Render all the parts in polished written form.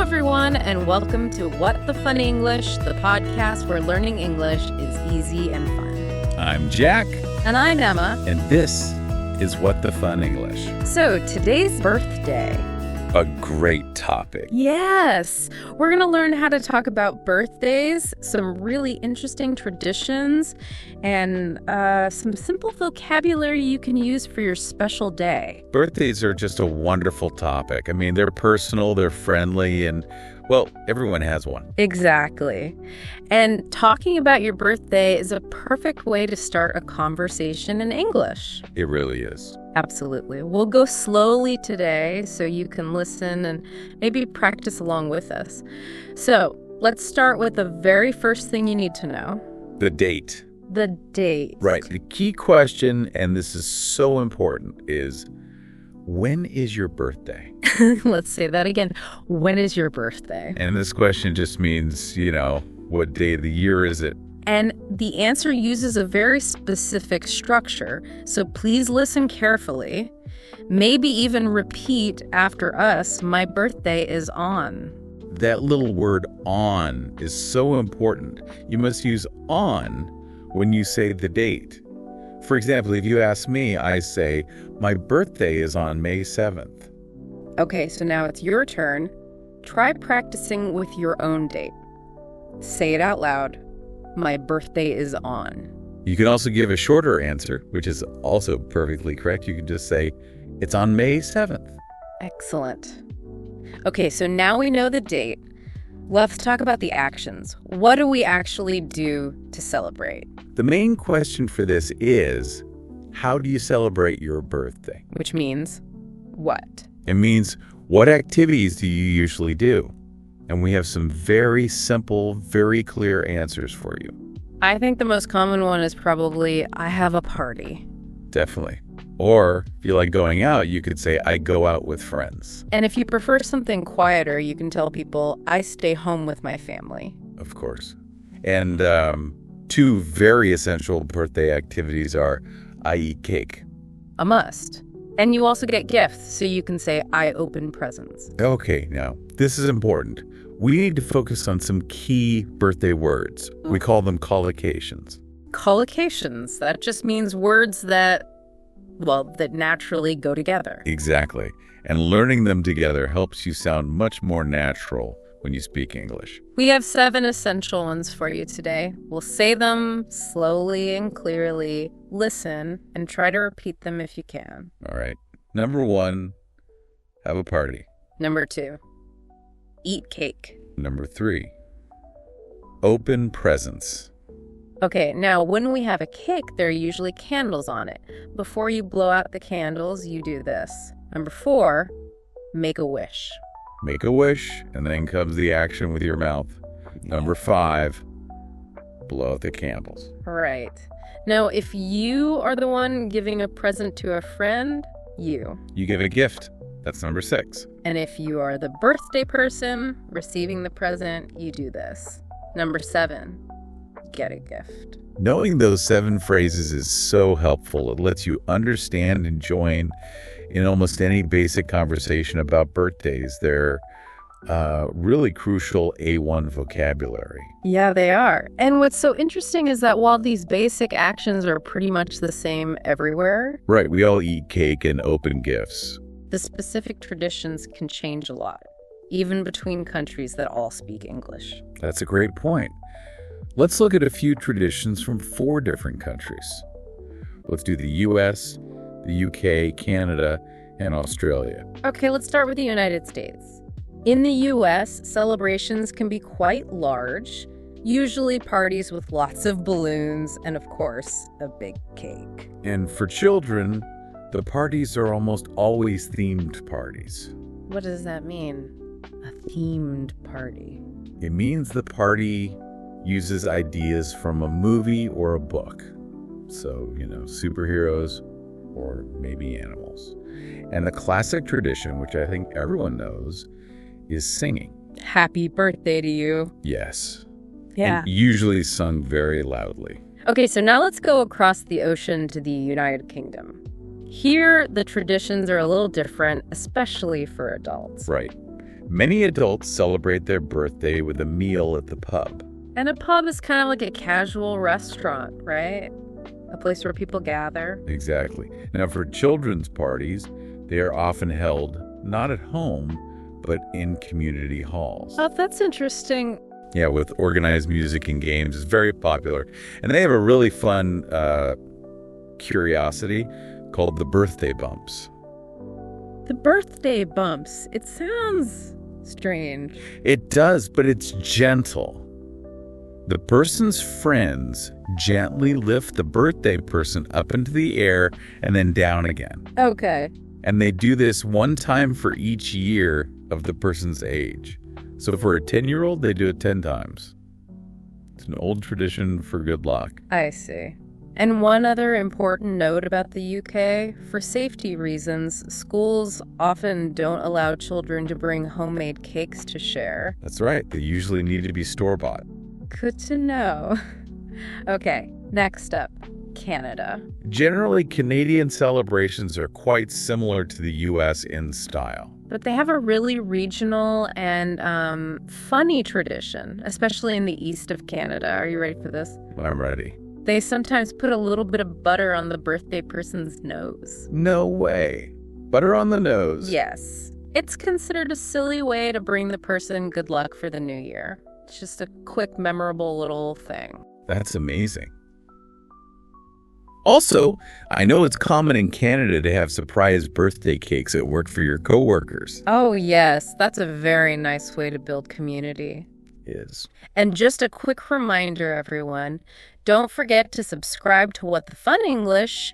everyone, and welcome to What the Fun English, the podcast where learning English is easy and fun. I'm Jack. And I'm Emma. And this is What the Fun English. So today's birthday. A great topic. Yes. We're going to learn how to talk about birthdays, some really interesting traditions, and some simple vocabulary you can use for your special day. Birthdays are just a wonderful topic. I mean, they're personal, they're friendly, and, well, everyone has one. Exactly. And talking about your birthday is a perfect way to start a conversation in English. It really is. Absolutely. We'll go slowly today so you can listen and maybe practice along with us. So let's start with the very first thing you need to know. The date. The date. Right. The key question, and this is so important, is when is your birthday? Let's say that again. When is your birthday? And this question just means, what day of the year is it? And the answer uses a very specific structure, so please listen carefully. Maybe even repeat after us, my birthday is on. That little word on is so important. You must use on when you say the date. For example, if you ask me, I say, my birthday is on May 7th. Okay, so now it's your turn. Try practicing with your own date. Say it out loud. My birthday is on. You can also give a shorter answer, which is also perfectly correct. You can just say, it's on May 7th. Excellent. Okay, so now we know the date. Let's talk about the actions. What do we actually do to celebrate? The main question for this is, how do you celebrate your birthday? Which means what? It means, what activities do you usually do? And we have some very simple, very clear answers for you. I think the most common one is probably, I have a party. Definitely. Or if you like going out, you could say, I go out with friends. And if you prefer something quieter, you can tell people, I stay home with my family. Of course. And two very essential birthday activities are, I eat cake. A must. And you also get gifts, so you can say, I open presents. Okay, now, this is important. We need to focus on some key birthday words. We call them collocations. Collocations. That just means words that naturally go together. Exactly. And learning them together helps you sound much more natural when you speak English. We have 7 essential ones for you today. We'll say them slowly and clearly. Listen and try to repeat them if you can. All right. Number 1, have a party. Number 2, eat cake. Number 3, open presents. Okay, now when we have a cake, there are usually candles on it. Before you blow out the candles, you do this. Number 4, make a wish. Make a wish, and then comes the action with your mouth. Number 5, blow out the candles. Right. Now, if you are the one giving a present to a friend, you give a gift. That's number 6. And if you are the birthday person receiving the present, you do this. Number 7, get a gift. Knowing those 7 phrases is so helpful. It lets you understand and join in almost any basic conversation about birthdays. They're really crucial A1 vocabulary. Yeah, they are. And what's so interesting is that while these basic actions are pretty much the same everywhere, right, we all eat cake and open gifts. The specific traditions can change a lot, even between countries that all speak English. That's a great point. Let's look at a few traditions from 4 different countries. Let's do the US, the UK, Canada, and Australia. Okay, let's start with the United States. In the US, celebrations can be quite large, usually parties with lots of balloons and, of course, a big cake. And for children, the parties are almost always themed parties. What does that mean? A themed party? It means the party uses ideas from a movie or a book. So, superheroes or maybe animals. And the classic tradition, which I think everyone knows, is singing. Happy birthday to you. Yes. Yeah. And usually sung very loudly. Okay, so now let's go across the ocean to the United Kingdom. Here, the traditions are a little different, especially for adults. Right. Many adults celebrate their birthday with a meal at the pub. And a pub is kind of like a casual restaurant, right? A place where people gather. Exactly. Now, for children's parties, they are often held not at home, but in community halls. Oh, that's interesting. Yeah, with organized music and games. It's very popular. And they have a really fun curiosity called the birthday bumps. The birthday bumps. It sounds strange. It does, but it's gentle. The person's friends gently lift the birthday person up into the air and then down again. Okay. And they do this one time for each year of the person's age. So for a 10-year-old, they do it 10 times. It's an old tradition for good luck. I see. And one other important note about the UK, for safety reasons, schools often don't allow children to bring homemade cakes to share. That's right. They usually need to be store-bought. Good to know. Okay, next up, Canada. Generally, Canadian celebrations are quite similar to the U.S. in style. But they have a really regional and funny tradition, especially in the east of Canada. Are you ready for this? I'm ready. They sometimes put a little bit of butter on the birthday person's nose. No way. Butter on the nose? Yes. It's considered a silly way to bring the person good luck for the new year. It's just a quick, memorable little thing. That's amazing. Also, I know it's common in Canada to have surprise birthday cakes at work for your coworkers. Oh, yes. That's a very nice way to build community. Is. And just a quick reminder, everyone, don't forget to subscribe to What the Fun English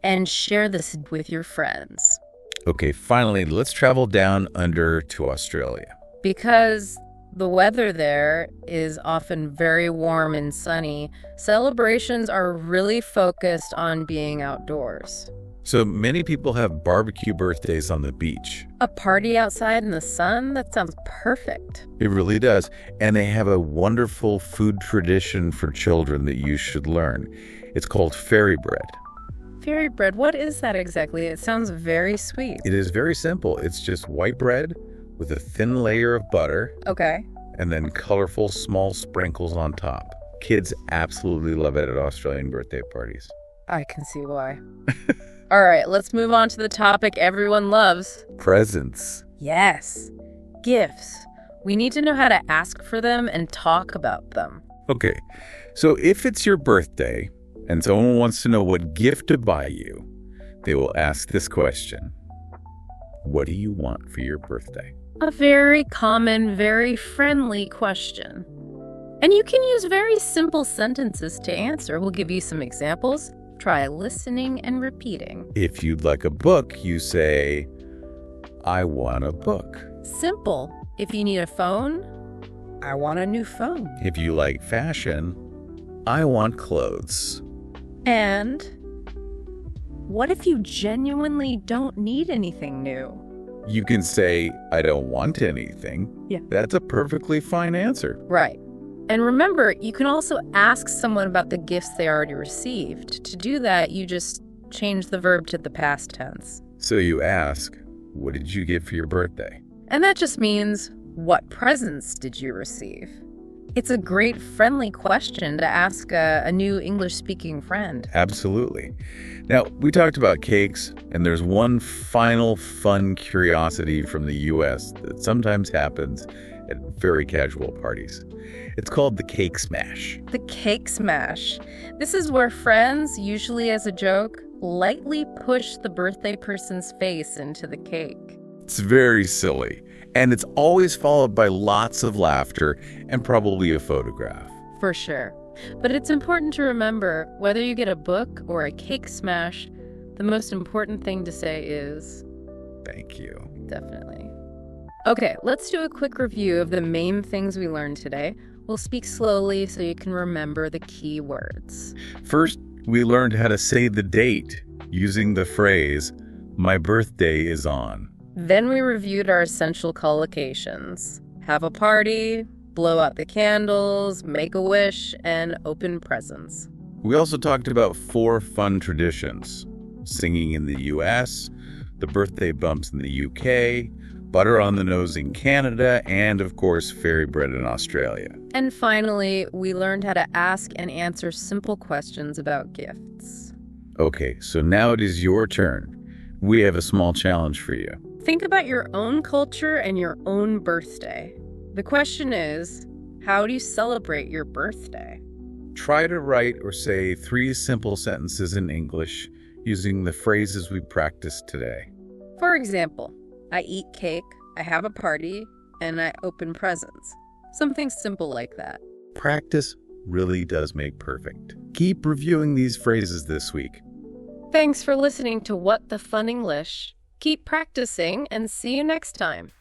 and share this with your friends. Okay, finally, let's travel down under to Australia. Because the weather there is often very warm and sunny, celebrations are really focused on being outdoors. So many people have barbecue birthdays on the beach. A party outside in the sun? That sounds perfect. It really does. And they have a wonderful food tradition for children that you should learn. It's called fairy bread. Fairy bread, what is that exactly? It sounds very sweet. It is very simple. It's just white bread with a thin layer of butter. Okay. And then colorful small sprinkles on top. Kids absolutely love it at Australian birthday parties. I can see why. All right, let's move on to the topic everyone loves. Presents. Yes. Gifts. We need to know how to ask for them and talk about them. Okay, so if it's your birthday and someone wants to know what gift to buy you, they will ask this question. What do you want for your birthday? A very common, very friendly question. And you can use very simple sentences to answer. We'll give you some examples. Try listening and repeating. If you'd like a book, you say, I want a book. Simple. If you need a phone, I want a new phone. If you like fashion, I want clothes. And what if you genuinely don't need anything new? You can say, I don't want anything. Yeah. That's a perfectly fine answer. Right. And remember, you can also ask someone about the gifts they already received. To do that, you just change the verb to the past tense. So you ask, what did you get for your birthday? And that just means, what presents did you receive? It's a great friendly question to ask a new English-speaking friend. Absolutely. Now, we talked about cakes, and there's one final fun curiosity from the U.S. that sometimes happens at very casual parties. It's called the cake smash. The cake smash. This is where friends, usually as a joke, lightly push the birthday person's face into the cake. It's very silly, and it's always followed by lots of laughter and probably a photograph. For sure. But it's important to remember, whether you get a book or a cake smash, the most important thing to say is, thank you. Definitely. Okay, let's do a quick review of the main things we learned today. We'll speak slowly so you can remember the key words. First, we learned how to say the date using the phrase, my birthday is on. Then we reviewed our essential collocations. Have a party, blow out the candles, make a wish, and open presents. We also talked about 4 fun traditions. Singing in the US, the birthday bumps in the UK, butter on the nose in Canada, and of course, fairy bread in Australia. And finally, we learned how to ask and answer simple questions about gifts. Okay, so now it is your turn. We have a small challenge for you. Think about your own culture and your own birthday. The question is, how do you celebrate your birthday? Try to write or say 3 simple sentences in English using the phrases we practiced today. For example, I eat cake, I have a party, and I open presents. Something simple like that. Practice really does make perfect. Keep reviewing these phrases this week. Thanks for listening to What the Fun English. Keep practicing and see you next time.